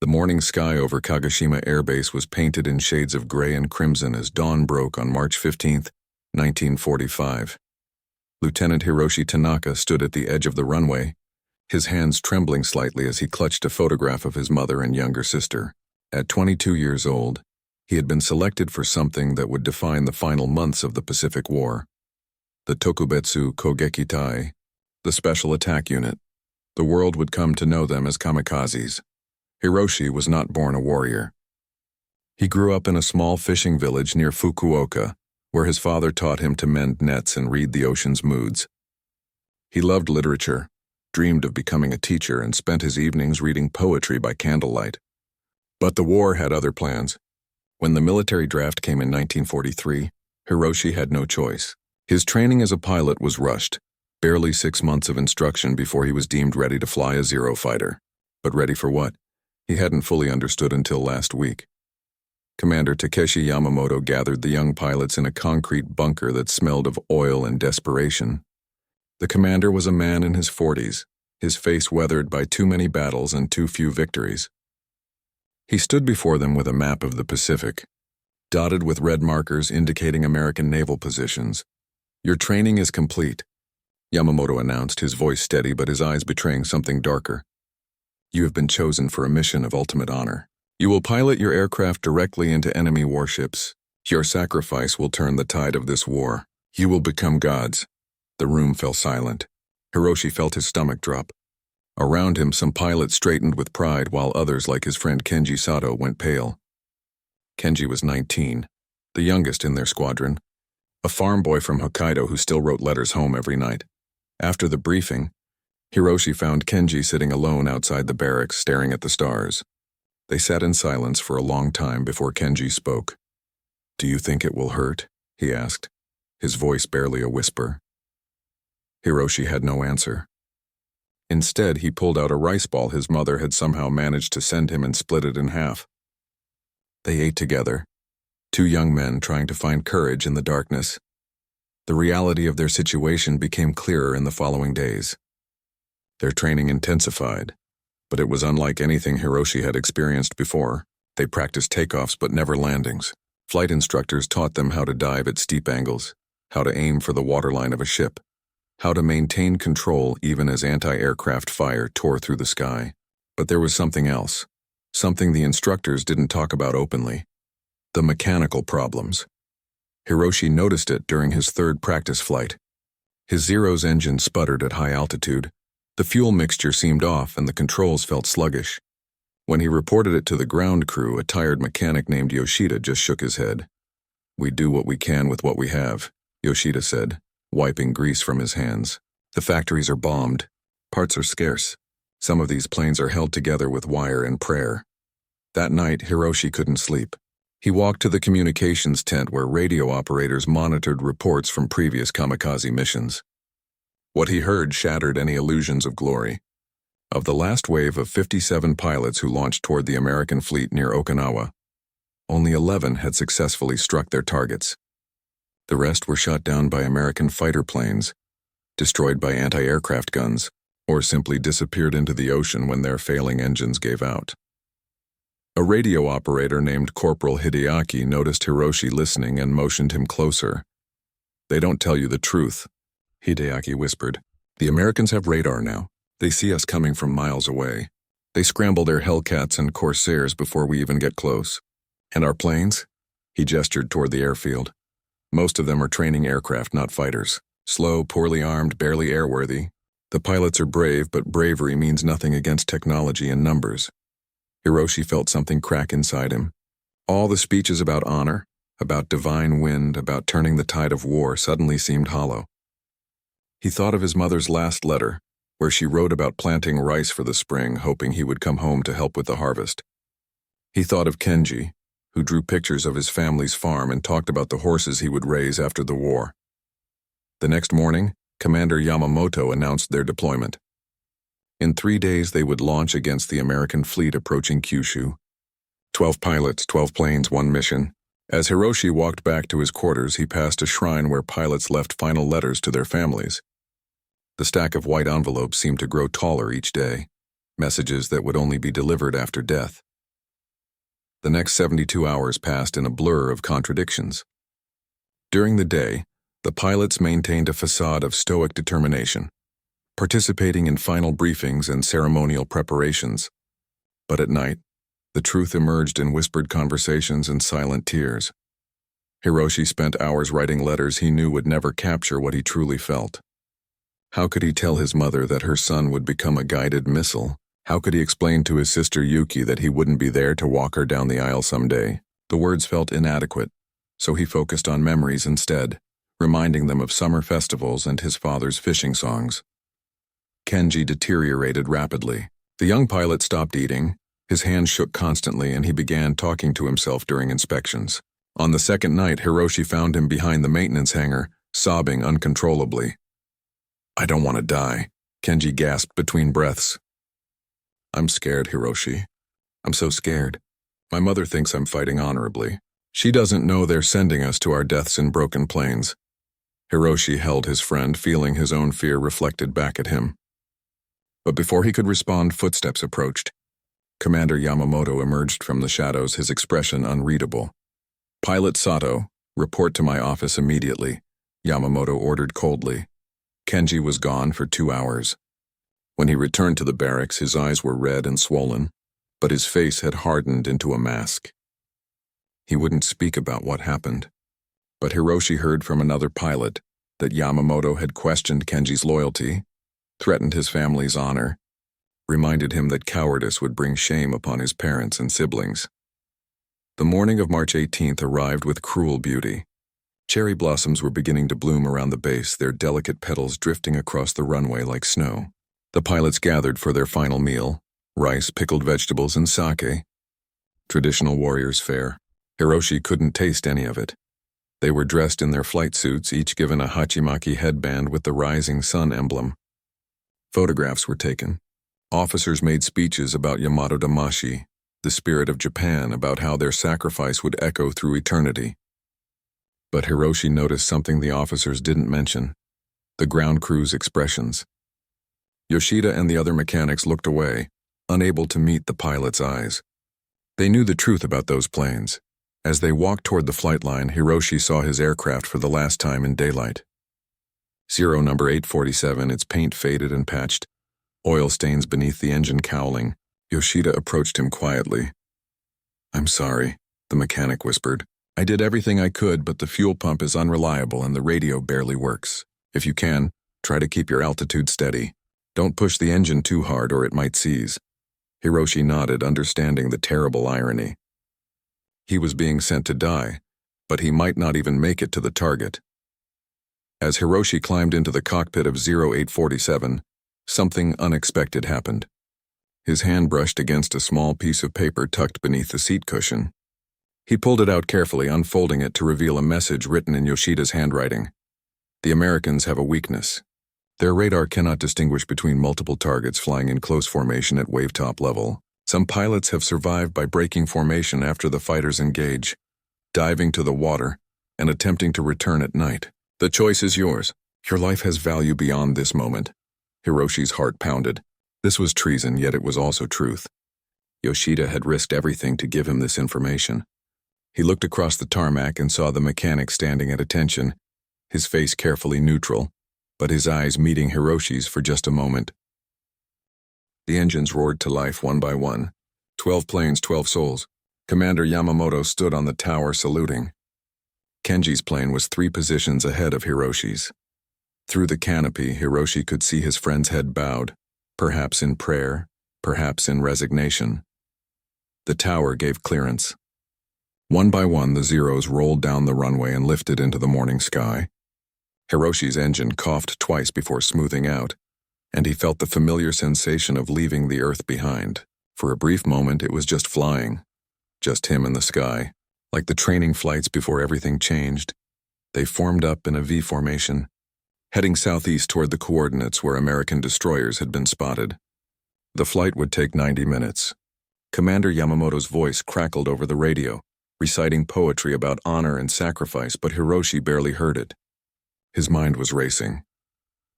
The morning sky over Kagoshima Air Base was painted in shades of gray and crimson as dawn broke on March 15, 1945. Lieutenant Hiroshi Tanaka stood at the edge of the runway, his hands trembling slightly as he clutched a photograph of his mother and younger sister. At 22 years old, he had been selected for something that would define the final months of the Pacific War. The Tokubetsu Kogekitai, the Special Attack Unit. The world would come to know them as Kamikazes. Hiroshi was not born a warrior. He grew up in a small fishing village near Fukuoka, where his father taught him to mend nets and read the ocean's moods. He loved literature, dreamed of becoming a teacher, and spent his evenings reading poetry by candlelight. But the war had other plans. When the military draft came in 1943, Hiroshi had no choice. His training as a pilot was rushed, barely 6 months of instruction before he was deemed ready to fly a Zero fighter. But ready for what? He hadn't fully understood until last week. Commander Takeshi Yamamoto gathered the young pilots in a concrete bunker that smelled of oil and desperation. The commander was a man in his 40s, his face weathered by too many battles and too few victories. He stood before them with a map of the Pacific, dotted with red markers indicating American naval positions. "Your training is complete," Yamamoto announced, his voice steady but his eyes betraying something darker. "You have been chosen for a mission of ultimate honor. You will pilot your aircraft directly into enemy warships. Your sacrifice will turn the tide of this war. You will become gods." The room fell silent. Hiroshi felt his stomach drop. Around him, some pilots straightened with pride while others, like his friend Kenji Sato, went pale. Kenji was 19, the youngest in their squadron, a farm boy from Hokkaido who still wrote letters home every night. After the briefing, Hiroshi found Kenji sitting alone outside the barracks, staring at the stars. They sat in silence for a long time before Kenji spoke. "Do you think it will hurt?" he asked, his voice barely a whisper. Hiroshi had no answer. Instead, he pulled out a rice ball his mother had somehow managed to send him and split it in half. They ate together, two young men trying to find courage in the darkness. The reality of their situation became clearer in the following days. Their training intensified, but it was unlike anything Hiroshi had experienced before. They practiced takeoffs but never landings. Flight instructors taught them how to dive at steep angles, how to aim for the waterline of a ship, how to maintain control even as anti-aircraft fire tore through the sky. But there was something else, something the instructors didn't talk about openly: the mechanical problems. Hiroshi noticed it during his third practice flight. His Zero's engine sputtered at high altitude. The fuel mixture seemed off and the controls felt sluggish. When he reported it to the ground crew, a tired mechanic named Yoshida just shook his head. "We do what we can with what we have," Yoshida said, wiping grease from his hands. "The factories are bombed. Parts are scarce. Some of these planes are held together with wire and prayer." That night, Hiroshi couldn't sleep. He walked to the communications tent where radio operators monitored reports from previous kamikaze missions. What he heard shattered any illusions of glory. Of the last wave of 57 pilots who launched toward the American fleet near Okinawa, only 11 had successfully struck their targets. The rest were shot down by American fighter planes, destroyed by anti-aircraft guns, or simply disappeared into the ocean when their failing engines gave out. A radio operator named Corporal Hideaki noticed Hiroshi listening and motioned him closer. "They don't tell you the truth," Hideaki whispered. "The Americans have radar now. They see us coming from miles away. They scramble their Hellcats and Corsairs before we even get close. And our planes?" He gestured toward the airfield. "Most of them are training aircraft, not fighters. Slow, poorly armed, barely airworthy. The pilots are brave, but bravery means nothing against technology and numbers." Hiroshi felt something crack inside him. All the speeches about honor, about divine wind, about turning the tide of war suddenly seemed hollow. He thought of his mother's last letter, where she wrote about planting rice for the spring, hoping he would come home to help with the harvest. He thought of Kenji, who drew pictures of his family's farm and talked about the horses he would raise after the war. The next morning, Commander Yamamoto announced their deployment. In 3 days, they would launch against the American fleet approaching Kyushu. 12 pilots, 12 planes, 1 mission. As Hiroshi walked back to his quarters, he passed a shrine where pilots left final letters to their families. The stack of white envelopes seemed to grow taller each day, messages that would only be delivered after death. The next 72 hours passed in a blur of contradictions. During the day, the pilots maintained a facade of stoic determination, participating in final briefings and ceremonial preparations. But at night, the truth emerged in whispered conversations and silent tears. Hiroshi spent hours writing letters he knew would never capture what he truly felt. How could he tell his mother that her son would become a guided missile? How could he explain to his sister Yuki that he wouldn't be there to walk her down the aisle someday? The words felt inadequate, so he focused on memories instead, reminding them of summer festivals and his father's fishing songs. Kenji deteriorated rapidly. The young pilot stopped eating, his hands shook constantly, and he began talking to himself during inspections. On the second night, Hiroshi found him behind the maintenance hangar, sobbing uncontrollably. "I don't want to die," Kenji gasped between breaths. "I'm scared, Hiroshi. I'm so scared. My mother thinks I'm fighting honorably. She doesn't know they're sending us to our deaths in broken planes." Hiroshi held his friend, feeling his own fear reflected back at him. But before he could respond, footsteps approached. Commander Yamamoto emerged from the shadows, his expression unreadable. "Pilot Sato, report to my office immediately," Yamamoto ordered coldly. Kenji was gone for 2 hours. When he returned to the barracks, his eyes were red and swollen, but his face had hardened into a mask. He wouldn't speak about what happened, but Hiroshi heard from another pilot that Yamamoto had questioned Kenji's loyalty, threatened his family's honor, reminded him that cowardice would bring shame upon his parents and siblings. The morning of March 18th arrived with cruel beauty. Cherry blossoms were beginning to bloom around the base, their delicate petals drifting across the runway like snow. The pilots gathered for their final meal: rice, pickled vegetables, and sake. Traditional warriors' fare. Hiroshi couldn't taste any of it. They were dressed in their flight suits, each given a hachimaki headband with the rising sun emblem. Photographs were taken. Officers made speeches about Yamato Damashi, the spirit of Japan, about how their sacrifice would echo through eternity. But Hiroshi noticed something the officers didn't mention: the ground crew's expressions. Yoshida and the other mechanics looked away, unable to meet the pilot's eyes. They knew the truth about those planes. As they walked toward the flight line, Hiroshi saw his aircraft for the last time in daylight. Zero number 847, its paint faded and patched, oil stains beneath the engine cowling. Yoshida approached him quietly. "I'm sorry," the mechanic whispered. "I did everything I could, but the fuel pump is unreliable and the radio barely works. If you can, try to keep your altitude steady. Don't push the engine too hard or it might seize." Hiroshi nodded, understanding the terrible irony. He was being sent to die, but he might not even make it to the target. As Hiroshi climbed into the cockpit of 0847, something unexpected happened. His hand brushed against a small piece of paper tucked beneath the seat cushion. He pulled it out carefully, unfolding it to reveal a message written in Yoshida's handwriting. "The Americans have a weakness. Their radar cannot distinguish between multiple targets flying in close formation at wavetop level. Some pilots have survived by breaking formation after the fighters engage, diving to the water, and attempting to return at night. The choice is yours. Your life has value beyond this moment." Hiroshi's heart pounded. This was treason, yet it was also truth. Yoshida had risked everything to give him this information. He looked across the tarmac and saw the mechanic standing at attention, his face carefully neutral, but his eyes meeting Hiroshi's for just a moment. The engines roared to life one by one. 12 planes, 12 souls. Commander Yamamoto stood on the tower saluting. Kenji's plane was 3 positions ahead of Hiroshi's. Through the canopy, Hiroshi could see his friend's head bowed, perhaps in prayer, perhaps in resignation. The tower gave clearance. One by one, the Zeros rolled down the runway and lifted into the morning sky. Hiroshi's engine coughed twice before smoothing out, and he felt the familiar sensation of leaving the Earth behind. For a brief moment, it was just flying, just him in the sky. Like the training flights before everything changed, they formed up in a V formation, heading southeast toward the coordinates where American destroyers had been spotted. The flight would take 90 minutes. Commander Yamamoto's voice crackled over the radio, reciting poetry about honor and sacrifice, but Hiroshi barely heard it. His mind was racing.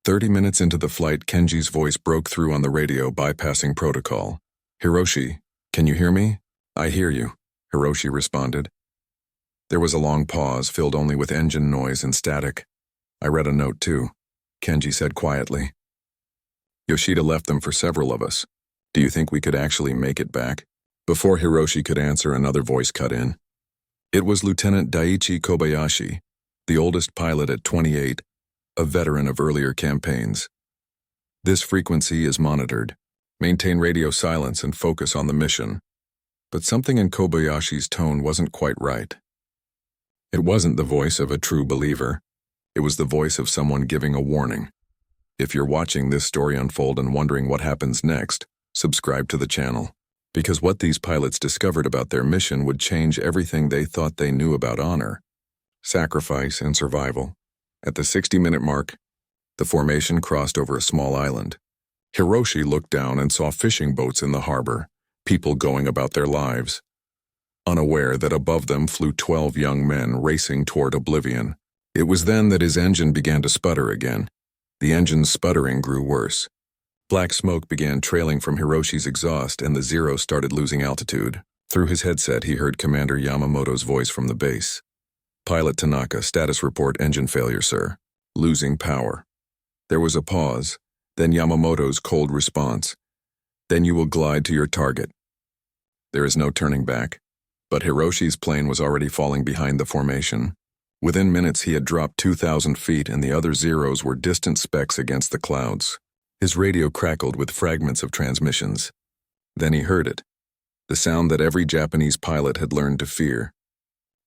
30 minutes into the flight, Kenji's voice broke through on the radio, bypassing protocol. "Hiroshi, can you hear me?" "I hear you." Hiroshi responded. There was a long pause, filled only with engine noise and static. I read a note too, Kenji said quietly. Yoshida left them for several of us. Do you think we could actually make it back? Before Hiroshi could answer, another voice cut in. It was Lieutenant Daiichi Kobayashi, the oldest pilot at 28, a veteran of earlier campaigns. This frequency is monitored. Maintain radio silence and focus on the mission. But something in Kobayashi's tone wasn't quite right. It wasn't the voice of a true believer. It was the voice of someone giving a warning. If you're watching this story unfold and wondering what happens next, subscribe to the channel. Because what these pilots discovered about their mission would change everything they thought they knew about honor, sacrifice, and survival. At the 60-minute mark, the formation crossed over a small island. Hiroshi looked down and saw fishing boats in the harbor, people going about their lives, unaware that above them flew 12 young men racing toward oblivion. It was then that his engine began to sputter again. The engine's sputtering grew worse. Black smoke began trailing from Hiroshi's exhaust, and the Zero started losing altitude. Through his headset, he heard Commander Yamamoto's voice from the base. Pilot Tanaka, status report, engine failure, sir. Losing power. There was a pause, then Yamamoto's cold response. Then you will glide to your target. There is no turning back. But Hiroshi's plane was already falling behind the formation. Within minutes, he had dropped 2,000 feet, and the other Zeros were distant specks against the clouds. His radio crackled with fragments of transmissions. Then he heard it, the sound that every Japanese pilot had learned to fear.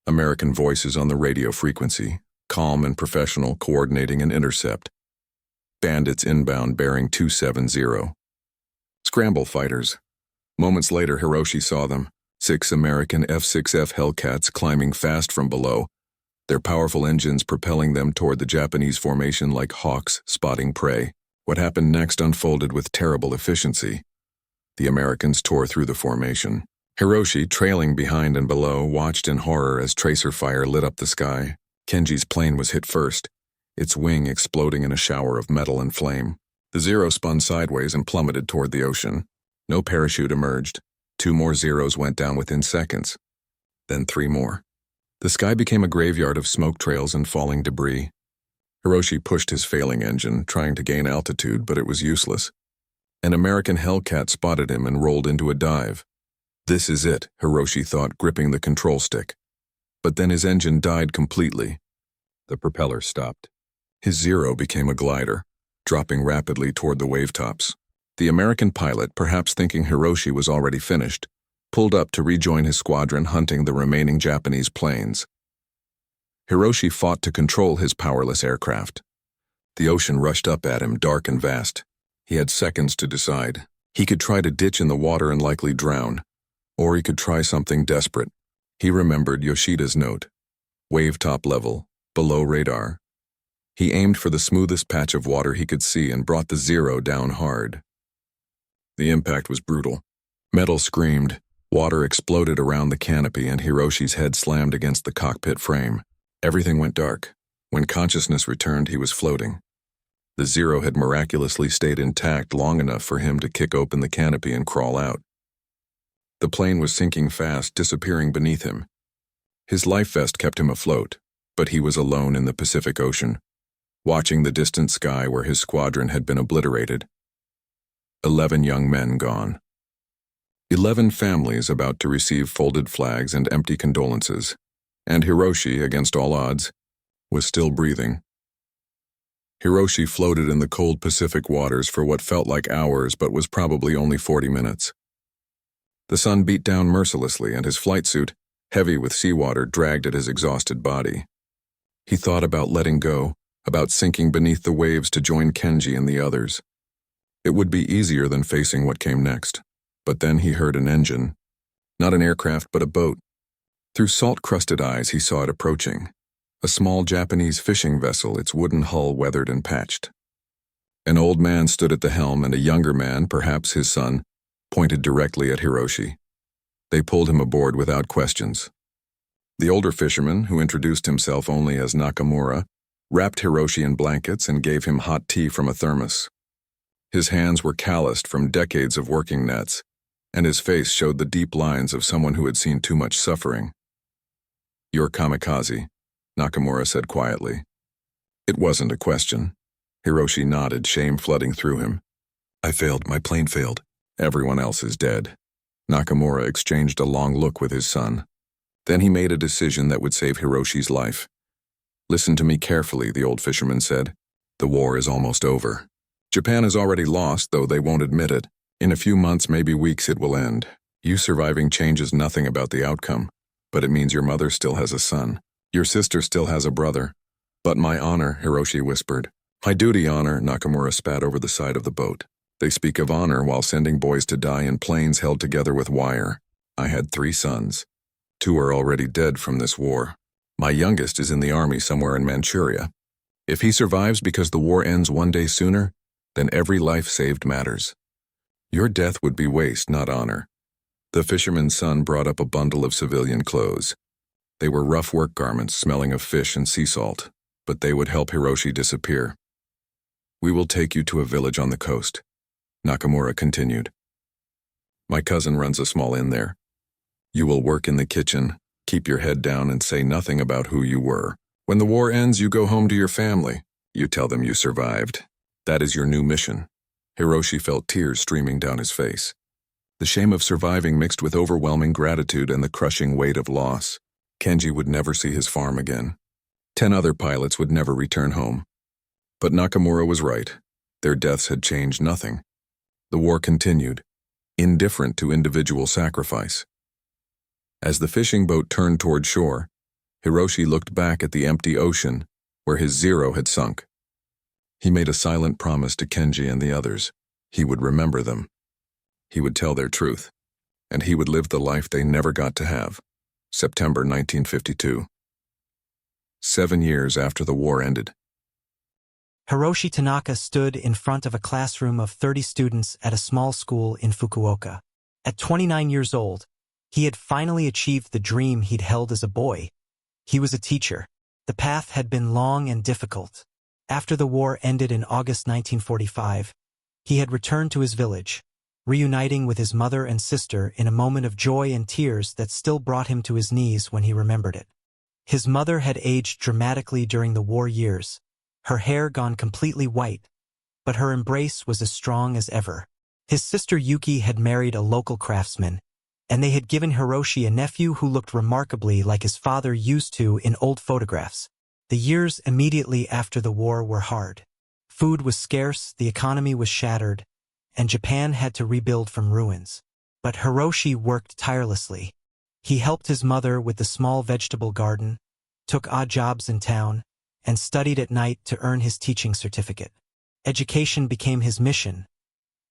American voices on the radio frequency, calm and professional, coordinating an intercept. Bandits inbound bearing 270. Scramble fighters. Moments later, Hiroshi saw them, 6 American F-6F Hellcats climbing fast from below, their powerful engines propelling them toward the Japanese formation like hawks spotting prey. What happened next unfolded with terrible efficiency. The Americans tore through the formation. Hiroshi, trailing behind and below, watched in horror as tracer fire lit up the sky. Kenji's plane was hit first, its wing exploding in a shower of metal and flame. The Zero spun sideways and plummeted toward the ocean. No parachute emerged. 2 more Zeros went down within seconds. Then 3 more. The sky became a graveyard of smoke trails and falling debris. Hiroshi pushed his failing engine, trying to gain altitude, but it was useless. An American Hellcat spotted him and rolled into a dive. This is it, Hiroshi thought, gripping the control stick. But then his engine died completely. The propeller stopped. His Zero became a glider, dropping rapidly toward the wavetops. The American pilot, perhaps thinking Hiroshi was already finished, pulled up to rejoin his squadron hunting the remaining Japanese planes. Hiroshi fought to control his powerless aircraft. The ocean rushed up at him, dark and vast. He had seconds to decide. He could try to ditch in the water and likely drown, or he could try something desperate. He remembered Yoshida's note. Wave top level, below radar. He aimed for the smoothest patch of water he could see and brought the Zero down hard. The impact was brutal. Metal screamed, water exploded around the canopy, and Hiroshi's head slammed against the cockpit frame. Everything went dark. When consciousness returned, he was floating. The Zero had miraculously stayed intact long enough for him to kick open the canopy and crawl out. The plane was sinking fast, disappearing beneath him. His life vest kept him afloat, but he was alone in the Pacific Ocean, watching the distant sky where his squadron had been obliterated. 11 young men gone. 11 families about to receive folded flags and empty condolences. And Hiroshi, against all odds, was still breathing. Hiroshi floated in the cold Pacific waters for what felt like hours but was probably only 40 minutes. The sun beat down mercilessly, and his flight suit, heavy with seawater, dragged at his exhausted body. He thought about letting go, about sinking beneath the waves to join Kenji and the others. It would be easier than facing what came next. But then he heard an engine. Not an aircraft, but a boat. Through salt-crusted eyes, he saw it approaching. A small Japanese fishing vessel, its wooden hull weathered and patched. An old man stood at the helm, and a younger man, perhaps his son, pointed directly at Hiroshi. They pulled him aboard without questions. The older fisherman, who introduced himself only as Nakamura, wrapped Hiroshi in blankets and gave him hot tea from a thermos. His hands were calloused from decades of working nets, and his face showed the deep lines of someone who had seen too much suffering. "You're kamikaze," Nakamura said quietly. It wasn't a question. Hiroshi nodded, shame flooding through him. "I failed. My plane failed. Everyone else is dead." Nakamura exchanged a long look with his son. Then he made a decision that would save Hiroshi's life. "Listen to me carefully," the old fisherman said. "The war is almost over. Japan has already lost, though they won't admit it. In a few months, maybe weeks, it will end. You surviving changes nothing about the outcome, but it means your mother still has a son. Your sister still has a brother. But my honor," Hiroshi whispered. "My duty, honor," Nakamura spat over the side of the boat. "They speak of honor while sending boys to die in planes held together with wire. I had 3 sons. 2 are already dead from this war. My youngest is in the army somewhere in Manchuria. If he survives because the war ends one day sooner, then every life saved matters. Your death would be waste, not honor." The fisherman's son brought up a bundle of civilian clothes. They were rough work garments smelling of fish and sea salt, but they would help Hiroshi disappear. "We will take you to a village on the coast," Nakamura continued. "My cousin runs a small inn there. You will work in the kitchen, keep your head down, and say nothing about who you were. When the war ends, you go home to your family. You tell them you survived. That is your new mission." Hiroshi felt tears streaming down his face. The shame of surviving mixed with overwhelming gratitude and the crushing weight of loss. Kenji would never see his farm again. 10 other pilots would never return home. But Nakamura was right. Their deaths had changed nothing. The war continued, indifferent to individual sacrifice. As the fishing boat turned toward shore, Hiroshi looked back at the empty ocean where his Zero had sunk. He made a silent promise to Kenji and the others. He would remember them. He would tell their truth. And he would live the life they never got to have. September 1952. 7 years after the war ended. Hiroshi Tanaka stood in front of a classroom of 30 students at a small school in Fukuoka. At 29 years old, he had finally achieved the dream he'd held as a boy. He was a teacher. The path had been long and difficult. After the war ended in August 1945, he had returned to his village, reuniting with his mother and sister in a moment of joy and tears that still brought him to his knees when he remembered it. His mother had aged dramatically during the war years, her hair gone completely white, but her embrace was as strong as ever. His sister Yuki had married a local craftsman, and they had given Hiroshi a nephew who looked remarkably like his father used to in old photographs. The years immediately after the war were hard. Food was scarce, the economy was shattered, and Japan had to rebuild from ruins. But Hiroshi worked tirelessly. He helped his mother with the small vegetable garden, took odd jobs in town, and studied at night to earn his teaching certificate. Education became his mission,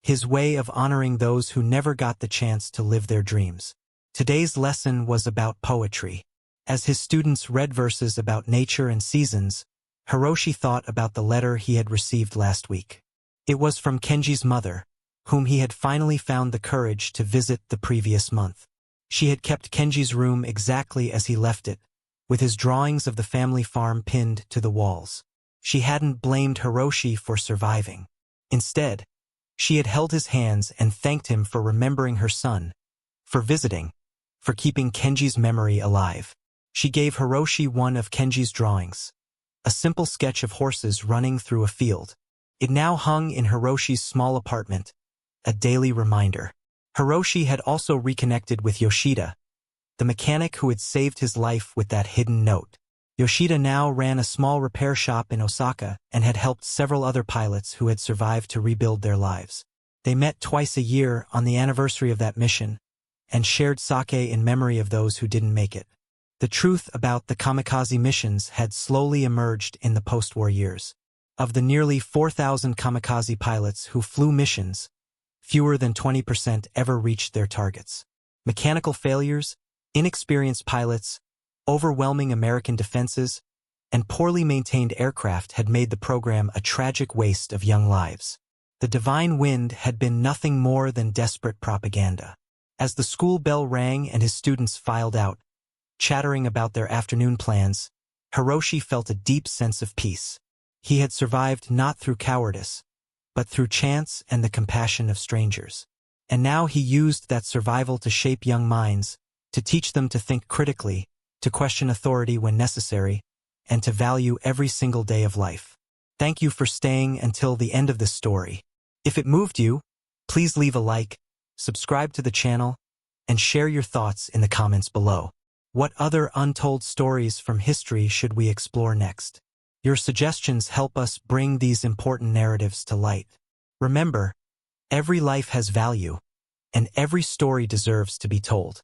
his way of honoring those who never got the chance to live their dreams. Today's lesson was about poetry. As his students read verses about nature and seasons, Hiroshi thought about the letter he had received last week. It was from Kenji's mother, whom he had finally found the courage to visit the previous month. She had kept Kenji's room exactly as he left it, with his drawings of the family farm pinned to the walls. She hadn't blamed Hiroshi for surviving. Instead, she had held his hands and thanked him for remembering her son, for visiting, for keeping Kenji's memory alive. She gave Hiroshi one of Kenji's drawings, a simple sketch of horses running through a field. It now hung in Hiroshi's small apartment, a daily reminder. Hiroshi had also reconnected with Yoshida, the mechanic who had saved his life with that hidden note. Yoshida now ran a small repair shop in Osaka and had helped several other pilots who had survived to rebuild their lives. They met twice a year on the anniversary of that mission and shared sake in memory of those who didn't make it. The truth about the kamikaze missions had slowly emerged in the post-war years. Of the nearly 4,000 kamikaze pilots who flew missions, fewer than 20% ever reached their targets. Mechanical failures, inexperienced pilots, overwhelming American defenses, and poorly maintained aircraft had made the program a tragic waste of young lives. The divine wind had been nothing more than desperate propaganda. As the school bell rang and his students filed out, chattering about their afternoon plans, Hiroshi felt a deep sense of peace. He had survived not through cowardice, but through chance and the compassion of strangers. And now he used that survival to shape young minds, to teach them to think critically, to question authority when necessary, and to value every single day of life. Thank you for staying until the end of this story. If it moved you, please leave a like, subscribe to the channel, and share your thoughts in the comments below. What other untold stories from history should we explore next? Your suggestions help us bring these important narratives to light. Remember, every life has value, and every story deserves to be told.